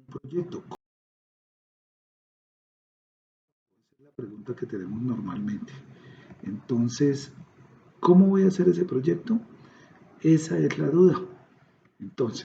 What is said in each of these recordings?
proyecto. Esa es la pregunta que tenemos normalmente. Entonces, ¿cómo voy a hacer ese proyecto? Esa es la duda. Entonces,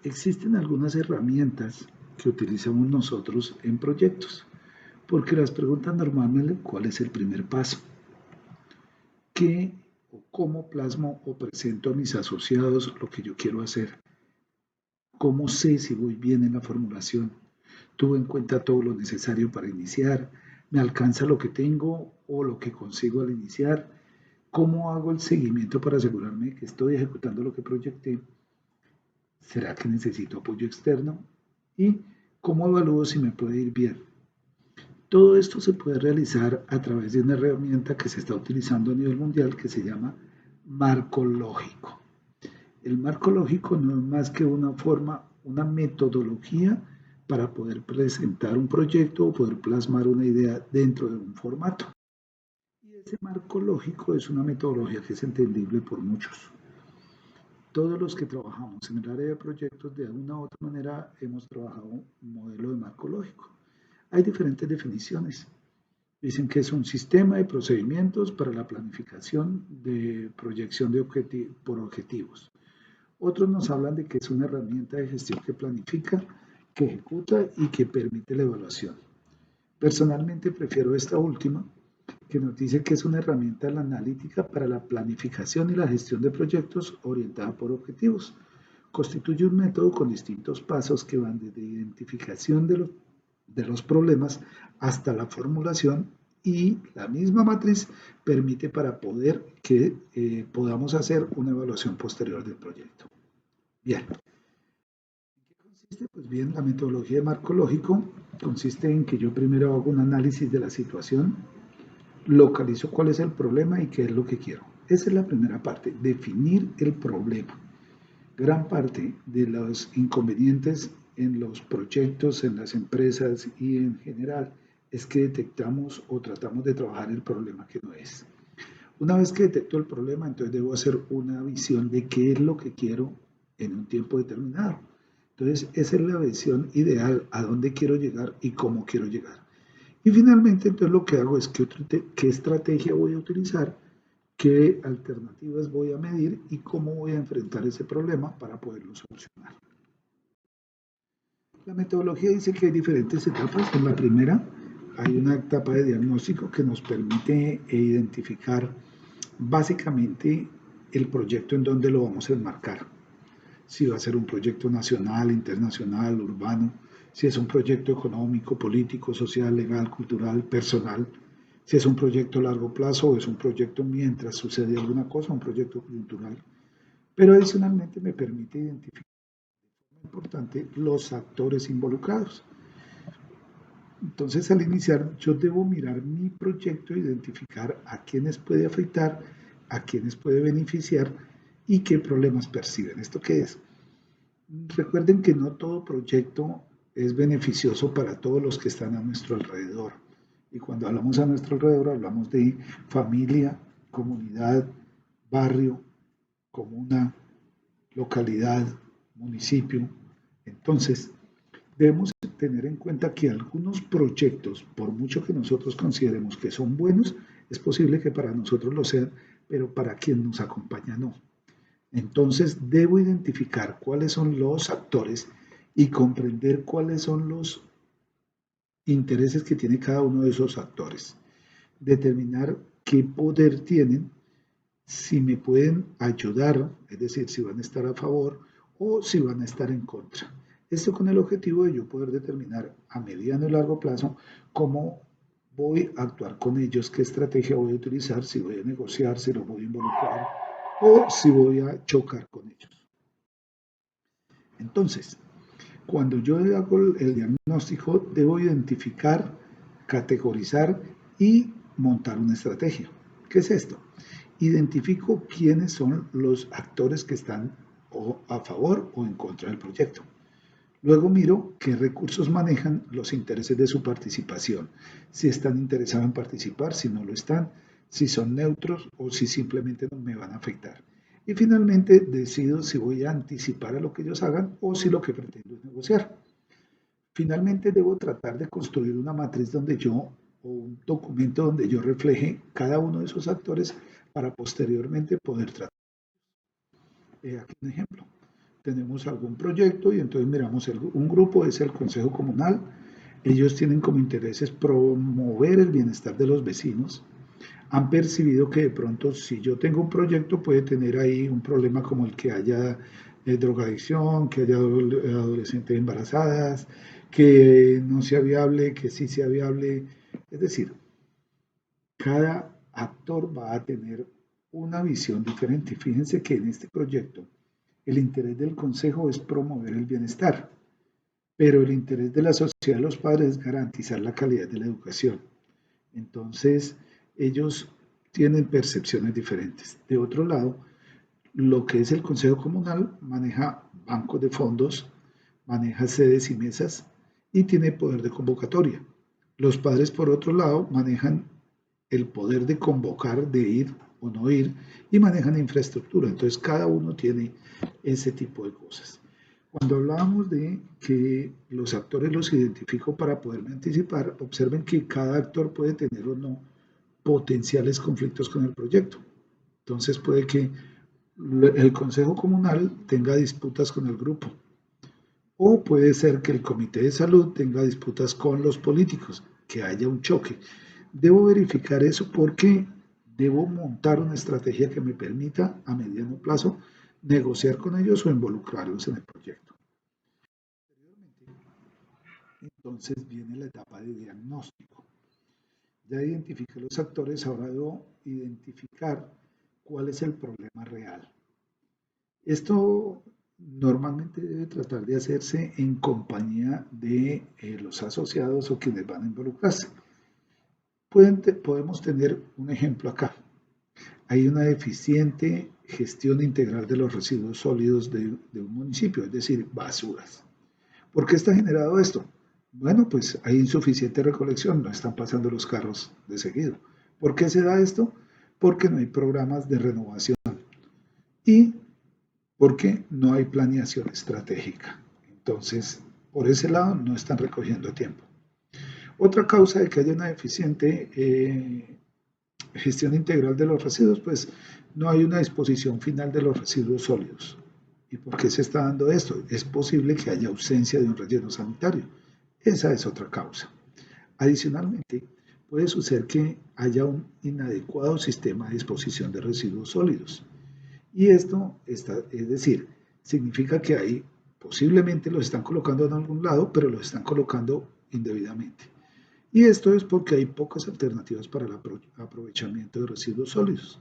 existen algunas herramientas que utilizamos nosotros en proyectos, porque las preguntas normalmente, ¿cuál es el primer paso? ¿Qué o cómo plasmo o presento a mis asociados lo que yo quiero hacer? ¿Cómo sé si voy bien en la formulación? ¿Tuve en cuenta todo lo necesario para iniciar? ¿Me alcanza lo que tengo o lo que consigo al iniciar? ¿Cómo hago el seguimiento para asegurarme que estoy ejecutando lo que proyecté? ¿Será que necesito apoyo externo? ¿Y cómo evalúo si me puede ir bien? Todo esto se puede realizar a través de una herramienta que se está utilizando a nivel mundial que se llama marco lógico. El marco lógico no es más que una forma, una metodología para poder presentar un proyecto o poder plasmar una idea dentro de un formato. Y ese marco lógico es una metodología que es entendible por muchos. Todos los que trabajamos en el área de proyectos, de alguna u otra manera, hemos trabajado un modelo de marco lógico. Hay diferentes definiciones. Dicen que es un sistema de procedimientos para la planificación de proyección de por objetivos. Otros nos hablan de que es una herramienta de gestión que planifica, que ejecuta y que permite la evaluación. Personalmente prefiero esta última, que nos dice que es una herramienta analítica para la planificación y la gestión de proyectos orientada por objetivos. Constituye un método con distintos pasos que van desde identificación de los problemas hasta la formulación, y la misma matriz permite para poder que podamos hacer una evaluación posterior del proyecto. Bien, ¿en qué consiste? Pues bien, la metodología de marco lógico consiste en que yo primero hago un análisis de la situación, localizo cuál es el problema y qué es lo que quiero. Esa es la primera parte, definir el problema. Gran parte de los inconvenientes en los proyectos, en las empresas y en general es que detectamos o tratamos de trabajar el problema que no es. Una vez que detecto el problema, entonces debo hacer una visión de qué es lo que quiero en un tiempo determinado. Entonces, esa es la visión ideal, a dónde quiero llegar y cómo quiero llegar. Y finalmente, entonces lo que hago es qué estrategia voy a utilizar, qué alternativas voy a medir y cómo voy a enfrentar ese problema para poderlo solucionar. La metodología dice que hay diferentes etapas. En la primera hay una etapa de diagnóstico que nos permite identificar básicamente el proyecto en donde lo vamos a enmarcar. Si va a ser un proyecto nacional, internacional, urbano, si es un proyecto económico, político, social, legal, cultural, personal, si es un proyecto a largo plazo o es un proyecto mientras sucede alguna cosa, un proyecto coyuntural. Pero adicionalmente me permite identificar, muy importante, los actores involucrados. Entonces, al iniciar, yo debo mirar mi proyecto, identificar a quiénes puede afectar, a quiénes puede beneficiar y qué problemas perciben. ¿Esto qué es? Recuerden que no todo proyecto es beneficioso para todos los que están a nuestro alrededor. Y cuando hablamos a nuestro alrededor, hablamos de familia, comunidad, barrio, comuna, localidad, municipio. Entonces, debemos tener en cuenta que algunos proyectos, por mucho que nosotros consideremos que son buenos, es posible que para nosotros lo sean, pero para quien nos acompaña no. Entonces, debo identificar cuáles son los actores y comprender cuáles son los intereses que tiene cada uno de esos actores. Determinar qué poder tienen, si me pueden ayudar, es decir, si van a estar a favor o si van a estar en contra. Esto con el objetivo de yo poder determinar a mediano y largo plazo cómo voy a actuar con ellos, qué estrategia voy a utilizar, si voy a negociar, si los voy a involucrar o si voy a chocar con ellos. Entonces, cuando yo hago el diagnóstico, debo identificar, categorizar y montar una estrategia. ¿Qué es esto? Identifico quiénes son los actores que están o a favor o en contra del proyecto. Luego miro qué recursos manejan los intereses de su participación, si están interesados en participar, si no lo están, si son neutros o si simplemente no me van a afectar. Y finalmente decido si voy a anticipar a lo que ellos hagan o si lo que pretendo es negociar. Finalmente debo tratar de construir una matriz donde yo, o un documento donde yo refleje cada uno de esos actores para posteriormente poder tratar. Aquí un ejemplo. Tenemos algún proyecto y entonces miramos un grupo, es el Consejo Comunal. Ellos tienen como intereses promover el bienestar de los vecinos. Han percibido que de pronto si yo tengo un proyecto puede tener ahí un problema como el que haya drogadicción, que haya adolescentes embarazadas, que no sea viable, que sí sea viable. Es decir, cada actor va a tener una visión diferente. Fíjense que en este proyecto el interés del consejo es promover el bienestar, pero el interés de la sociedad de los padres es garantizar la calidad de la educación. Entonces, ellos tienen percepciones diferentes. De otro lado, lo que es el Consejo Comunal maneja bancos de fondos, maneja sedes y mesas y tiene poder de convocatoria. Los padres, por otro lado, manejan el poder de convocar, de ir o no ir, y manejan infraestructura. Entonces, cada uno tiene ese tipo de cosas. Cuando hablábamos de que los actores los identifico para poderme anticipar, observen que cada actor puede tener o no potenciales conflictos con el proyecto. Entonces puede que el Consejo Comunal tenga disputas con el grupo, o puede ser que el Comité de Salud tenga disputas con los políticos, que haya un choque. Debo verificar eso porque debo montar una estrategia que me permita a mediano plazo negociar con ellos o involucrarlos en el proyecto. Entonces viene la etapa de diagnóstico. Ya identifiqué los actores, ahora debo identificar cuál es el problema real. Esto normalmente debe tratar de hacerse en compañía de los asociados o quienes van a involucrarse. Podemos tener un ejemplo acá. Hay una deficiente gestión integral de los residuos sólidos de un municipio, es decir, basuras. ¿Por qué está generado esto? Bueno, pues hay insuficiente recolección, no están pasando los carros de seguido. ¿Por qué se da esto? Porque no hay programas de renovación y porque no hay planeación estratégica. Entonces, por ese lado no están recogiendo a tiempo. Otra causa de que haya una deficiente gestión integral de los residuos, pues no hay una disposición final de los residuos sólidos. ¿Y por qué se está dando esto? Es posible que haya ausencia de un relleno sanitario. Esa es otra causa. Adicionalmente, puede suceder que haya un inadecuado sistema de disposición de residuos sólidos. Y esto está, es decir, significa que ahí posiblemente los están colocando en algún lado, pero los están colocando indebidamente. Y esto es porque hay pocas alternativas para el aprovechamiento de residuos sólidos.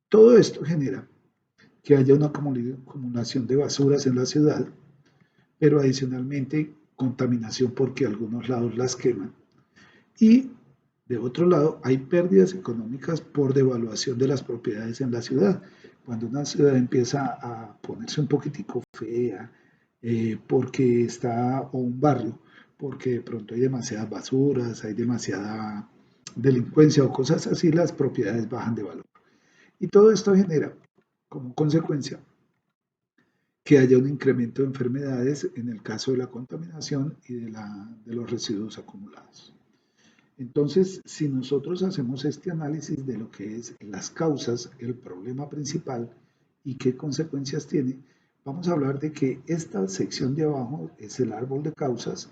Todo esto genera que haya una acumulación de basuras en la ciudad, pero adicionalmente contaminación porque algunos lados las queman. Y de otro lado, hay pérdidas económicas por devaluación de las propiedades en la ciudad. Cuando una ciudad empieza a ponerse un poquitico fea, porque está, o un barrio, porque de pronto hay demasiadas basuras, hay demasiada delincuencia o cosas así, las propiedades bajan de valor. Y todo esto genera como consecuencia que haya un incremento de enfermedades en el caso de la contaminación y de los residuos acumulados. Entonces, si nosotros hacemos este análisis de lo que es las causas, el problema principal y qué consecuencias tiene, vamos a hablar de que esta sección de abajo es el árbol de causas,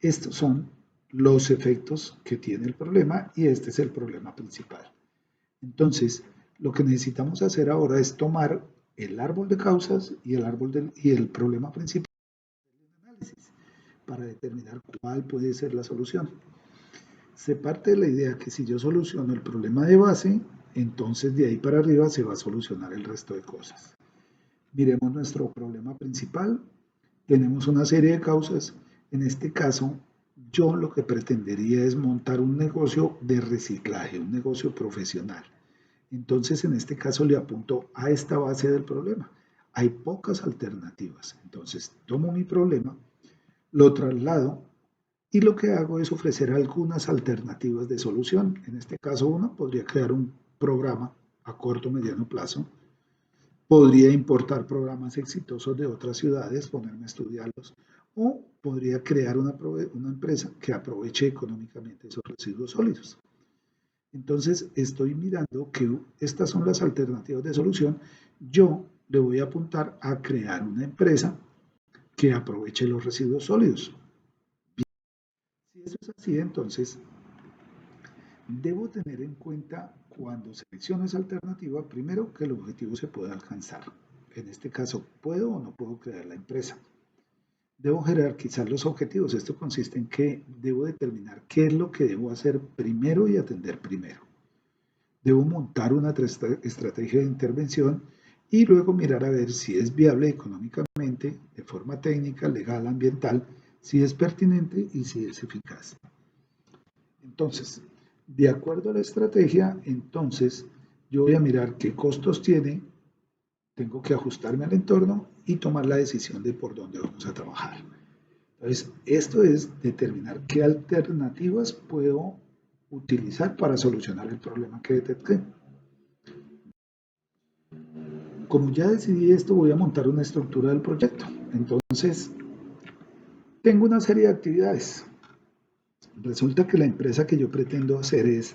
estos son los efectos que tiene el problema y este es el problema principal. Entonces, lo que necesitamos hacer ahora es tomar el árbol de causas y el problema principal del análisis para determinar cuál puede ser la solución. Se parte de la idea que si yo soluciono el problema de base, entonces de ahí para arriba se va a solucionar el resto de cosas. Miremos nuestro problema principal. Tenemos una serie de causas. En este caso, yo lo que pretendería es montar un negocio de reciclaje, un negocio profesional. Entonces, en este caso le apunto a esta base del problema. Hay pocas alternativas. Entonces, tomo mi problema, lo traslado y lo que hago es ofrecer algunas alternativas de solución. En este caso, uno podría crear un programa a corto o mediano plazo Podría importar programas exitosos de otras ciudades, ponerme a estudiarlos, o podría crear una empresa que aproveche económicamente esos residuos sólidos. Entonces, estoy mirando que estas son las alternativas de solución. Yo le voy a apuntar a crear una empresa que aproveche los residuos sólidos. Si eso es así, entonces debo tener en cuenta cuando selecciono esa alternativa, primero que el objetivo se pueda alcanzar. En este caso, ¿puedo o no puedo crear la empresa? Debo jerarquizar los objetivos. Esto consiste en que debo determinar qué es lo que debo hacer primero y atender primero. Debo montar una estrategia de intervención y luego mirar a ver si es viable económicamente, de forma técnica, legal, ambiental, si es pertinente y si es eficaz. Entonces, de acuerdo a la estrategia, entonces yo voy a mirar qué costos tiene, tengo que ajustarme al entorno y tomar la decisión de por dónde vamos a trabajar. Entonces, esto es determinar qué alternativas puedo utilizar para solucionar el problema que detecté. Como ya decidí esto, voy a montar una estructura del proyecto. Entonces, tengo una serie de actividades. Resulta que la empresa que yo pretendo hacer es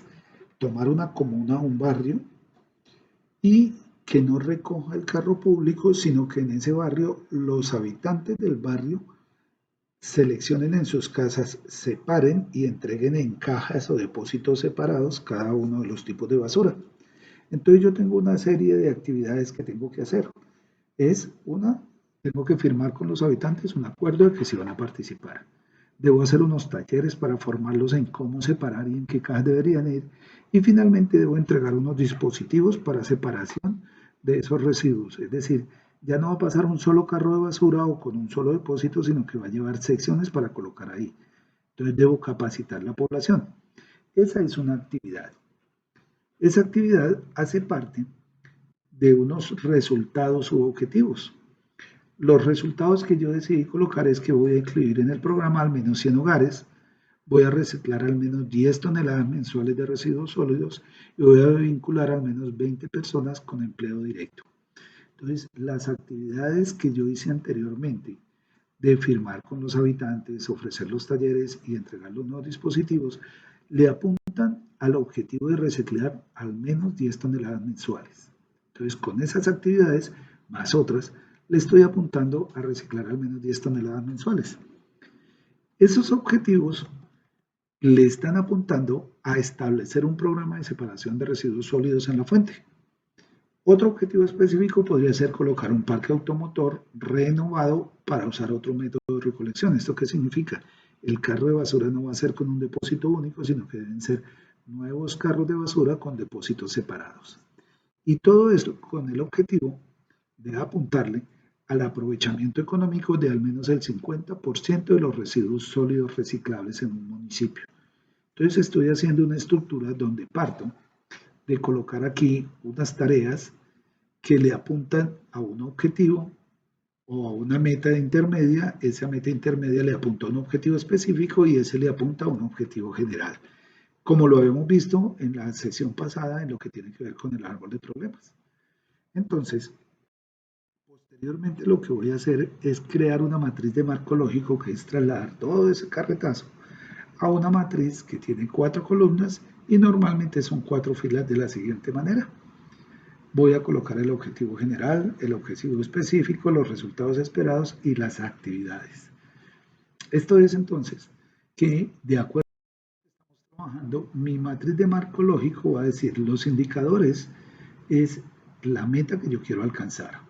tomar una comuna, un barrio, y que no recoja el carro público, sino que en ese barrio los habitantes del barrio seleccionen en sus casas, separen y entreguen en cajas o depósitos separados cada uno de los tipos de basura. Entonces yo tengo una serie de actividades que tengo que hacer. Tengo que firmar con los habitantes un acuerdo de que se van a participar. Debo hacer unos talleres para formarlos en cómo separar y en qué cajas deberían ir. Y finalmente debo entregar unos dispositivos para separación de esos residuos. Es decir, ya no va a pasar un solo carro de basura o con un solo depósito, sino que va a llevar secciones para colocar ahí. Entonces debo capacitar la población. Esa es una actividad. Esa actividad hace parte de unos resultados u objetivos. Los resultados que yo decidí colocar es que voy a incluir en el programa al menos 100 hogares, voy a reciclar al menos 10 toneladas mensuales de residuos sólidos y voy a vincular al menos 20 personas con empleo directo. Entonces, las actividades que yo hice anteriormente de firmar con los habitantes, ofrecer los talleres y entregar los nuevos dispositivos, le apuntan al objetivo de reciclar al menos 10 toneladas mensuales. Entonces, con esas actividades, más otras, le estoy apuntando a reciclar al menos 10 toneladas mensuales. Esos objetivos le están apuntando a establecer un programa de separación de residuos sólidos en la fuente. Otro objetivo específico podría ser colocar un parque automotor renovado para usar otro método de recolección. ¿Esto qué significa? El carro de basura no va a ser con un depósito único, sino que deben ser nuevos carros de basura con depósitos separados. Y todo esto con el objetivo de apuntarle al aprovechamiento económico de al menos el 50% de los residuos sólidos reciclables en un municipio. Entonces estoy haciendo una estructura donde parto de colocar aquí unas tareas que le apuntan a un objetivo o a una meta intermedia. Esa meta intermedia le apunta a un objetivo específico y ese le apunta a un objetivo general, como lo habíamos visto en la sesión pasada en lo que tiene que ver con el árbol de problemas. Entonces, posteriormente lo que voy a hacer es crear una matriz de marco lógico, que es trasladar todo ese carretazo a una matriz que tiene 4 columnas y normalmente son 4 filas de la siguiente manera. Voy a colocar el objetivo general, el objetivo específico, los resultados esperados y las actividades. Esto es entonces que, de acuerdo a lo que estamos trabajando, mi matriz de marco lógico va a decir los indicadores es la meta que yo quiero alcanzar.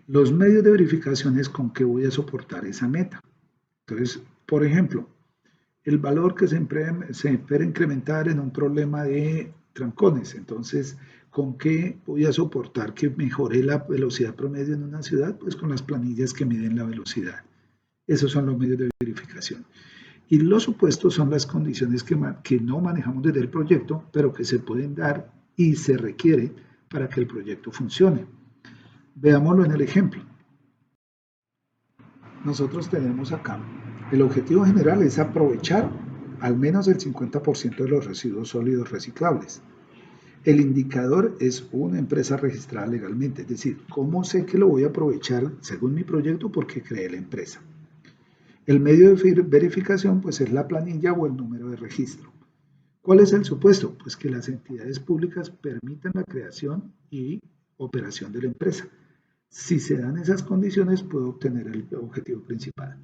Los medios de verificación es con qué voy a soportar esa meta. Entonces, por ejemplo, el valor que se espera incrementar en un problema de trancones. Entonces, ¿con qué voy a soportar que mejore la velocidad promedio en una ciudad? Pues con las planillas que miden la velocidad. Esos son los medios de verificación. Y los supuestos son las condiciones que no manejamos desde el proyecto, pero que se pueden dar y se requiere para que el proyecto funcione. Veámoslo en el ejemplo. Nosotros tenemos acá, el objetivo general es aprovechar al menos el 50% de los residuos sólidos reciclables. El indicador es una empresa registrada legalmente, es decir, ¿cómo sé que lo voy a aprovechar según mi proyecto? Porque creé la empresa. El medio de verificación pues es la planilla o el número de registro. ¿Cuál es el supuesto? Pues que las entidades públicas permitan la creación y operación de la empresa. Si se dan esas condiciones, puedo obtener el objetivo principal.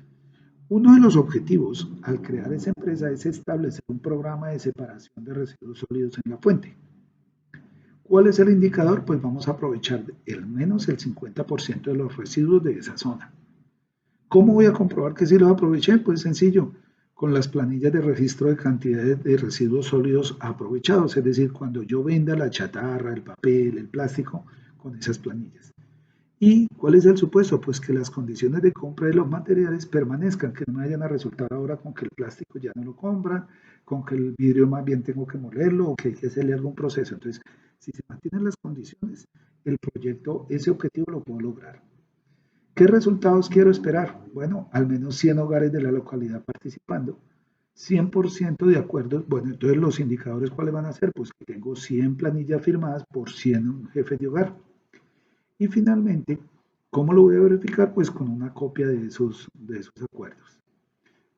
Uno de los objetivos al crear esa empresa es establecer un programa de separación de residuos sólidos en la fuente. ¿Cuál es el indicador? Pues vamos a aprovechar al menos el 50% de los residuos de esa zona. ¿Cómo voy a comprobar que sí los aproveché? Pues sencillo, con las planillas de registro de cantidades de residuos sólidos aprovechados, es decir, cuando yo venda la chatarra, el papel, el plástico, con esas planillas. ¿Y cuál es el supuesto? Pues que las condiciones de compra de los materiales permanezcan, que no me vayan a resultar ahora con que el plástico ya no lo compran, con que el vidrio más bien tengo que molerlo o que hay que hacerle algún proceso. Entonces, si se mantienen las condiciones, el proyecto, ese objetivo lo puedo lograr. ¿Qué resultados quiero esperar? Bueno, al menos 100 hogares de la localidad participando, 100% de acuerdo. Bueno, entonces los indicadores, ¿cuáles van a ser? Pues que tengo 100 planillas firmadas por 100 jefes de hogar. Y finalmente, ¿cómo lo voy a verificar? Pues con una copia de esos acuerdos.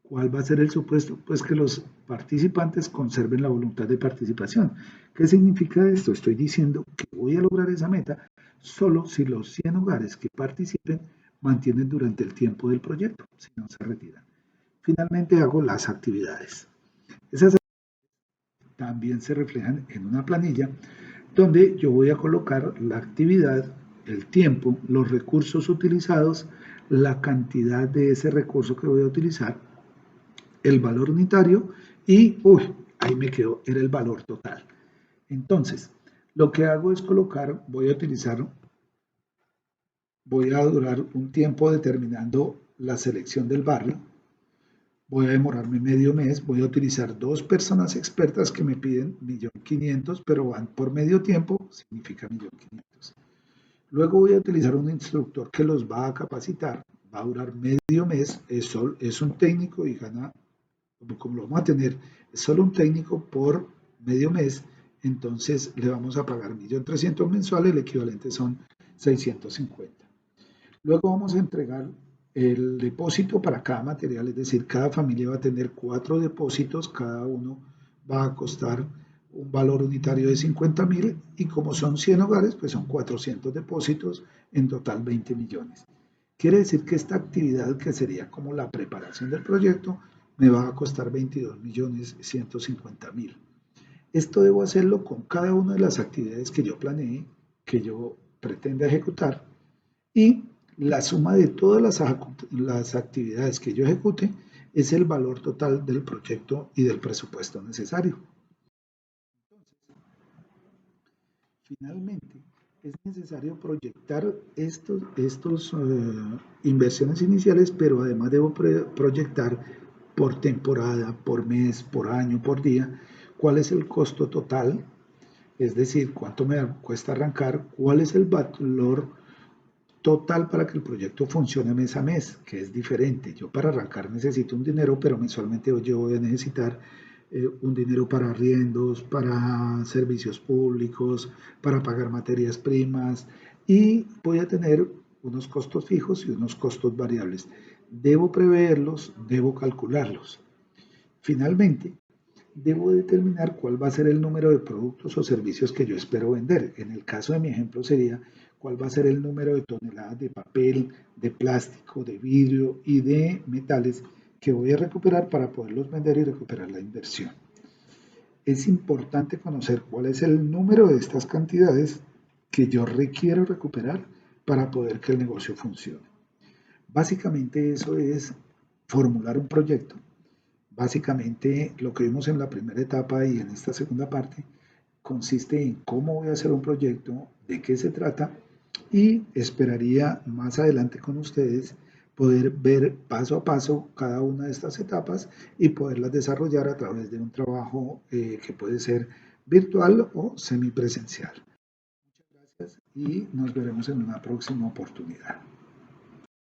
¿Cuál va a ser el supuesto? Pues que los participantes conserven la voluntad de participación. ¿Qué significa esto? Estoy diciendo que voy a lograr esa meta solo si los 100 hogares que participen mantienen durante el tiempo del proyecto, si no se retiran. Finalmente hago las actividades. Esas también se reflejan en una planilla donde yo voy a colocar la actividad, el tiempo, los recursos utilizados, la cantidad de ese recurso que voy a utilizar, el valor unitario y, ahí me quedó, era el valor total. Entonces, lo que hago es colocar, voy a durar un tiempo determinando la selección del barrio, voy a demorarme medio mes, voy a utilizar 2 personas expertas que me piden 1.500.000, pero van por medio tiempo, significa 1.500.000. Luego voy a utilizar un instructor que los va a capacitar, va a durar medio mes, es un técnico y gana, como lo vamos a tener, es solo un técnico por medio mes, entonces le vamos a pagar 1.300.000 mensuales, el equivalente son 650. Luego vamos a entregar el depósito para cada material, es decir, cada familia va a tener 4 depósitos, cada uno va a costar un valor unitario de 50.000 y como son 100 hogares, pues son 400 depósitos, en total 20 millones. Quiere decir que esta actividad, que sería como la preparación del proyecto, me va a costar 22.150.000. Esto debo hacerlo con cada una de las actividades que yo planeé, que yo pretenda ejecutar, y la suma de todas las actividades que yo ejecute es el valor total del proyecto y del presupuesto necesario. Finalmente, es necesario proyectar estos inversiones iniciales, pero además debo proyectar por temporada, por mes, por año, por día, cuál es el costo total, es decir, cuánto me cuesta arrancar, cuál es el valor total para que el proyecto funcione mes a mes, que es diferente. Yo para arrancar necesito un dinero, pero mensualmente yo voy a necesitar un dinero para arriendos, para servicios públicos, para pagar materias primas y voy a tener unos costos fijos y unos costos variables. Debo preverlos, debo calcularlos. Finalmente, debo determinar cuál va a ser el número de productos o servicios que yo espero vender. En el caso de mi ejemplo sería cuál va a ser el número de toneladas de papel, de plástico, de vidrio y de metales que voy a recuperar para poderlos vender y recuperar la inversión. Es importante conocer cuál es el número de estas cantidades que yo requiero recuperar para poder que el negocio funcione. Básicamente eso es formular un proyecto. Básicamente lo que vimos en la primera etapa y en esta segunda parte consiste en cómo voy a hacer un proyecto, de qué se trata y esperaría más adelante con ustedes poder ver paso a paso cada una de estas etapas y poderlas desarrollar a través de un trabajo que puede ser virtual o semipresencial. Muchas gracias y nos veremos en una próxima oportunidad.